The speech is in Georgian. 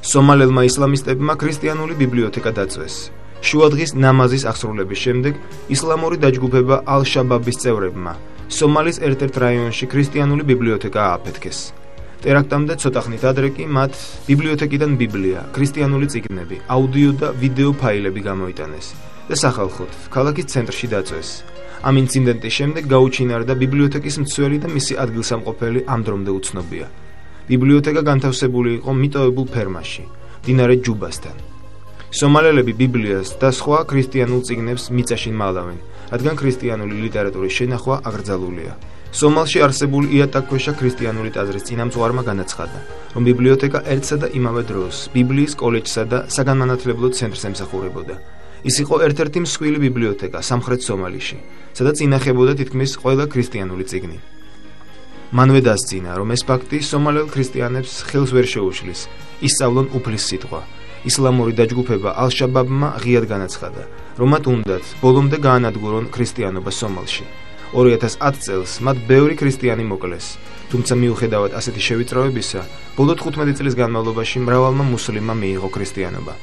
სომალელმა ისლამისტებმა ქრისტიანული ბიბლიოთეკა დაწვეს. შუადღის ნამაზის აღსრულების შემდეგ ისლამური დაჯგუფება ალ-შაბაბის წევრებმა სომალის ერთ-ერთ რაიონში ქრისტიანული ბიბლიოთეკა ააფეთქეს. ტერაქტამდე ცოტა ხნით ადრე კი მათ ბიბლიოთეკიდან ბიბლია, ქრისტიანული წიგნები, აუდიო და ვიდეო ფაილები გამოიტანეს და სახალხოდ ქალაქის ცენტრში დაწვეს. ამ ინციდენტის შემდეგ გაუჩინარდა ბიბლიოთეკის მცველი და მისი ადგილსამყოფელი ამ დრომდე უცნობია. ბიბლიოთეკა განთავსებული იყო მიტოვებულ ფერმაში, მდინარე ჯუბასთან. სომალელები ბიბლიას და სხვა ქრისტიანულ წიგნებს მიწაში მალავენ, რადგან ქრისტიანული ლიტერატურის შენახვა აკრძალულია. სომალში არსებული იატაკქვეშა ქრისტიანული ტაძრის წინამძღვარმა განაცხადა, რომ ბიბლიოთეკა ერთსა და იმავე დროს ბიბლიის კოლეჯსა და საგანმანათლებლო ცენტრს ემსახურებოდა. ის იყო ერთ-ერთი მსხვილი ბიბლიოთეკა სამხრეთ სომალიში, სადაც ინახებოდა თითქმის ყველა ქრისტიანული წიგნი. მანვე დასძინა, რომ ეს ფაქტი სომალელ ქრისტიანებს ხელს ვერ შეუშლის ისწავლონ უფლის სიტყვა. ისლამური დაჯგუფება ალ-შაბაბმა ღიად განაცხადა, რომ მათ უნდათ ბოლომდე გაანადგურონ ქრისტიანობა სომალში. 2010 წელს მათ ბევრი ქრისტიანი მოკლეს, თუმცა მიუხედავად ასეთი შევიწროებისა, ბოლო 15 წლის განმავლობაში მრავალმა მუსლიმმა მიიღო ქრისტიანობა.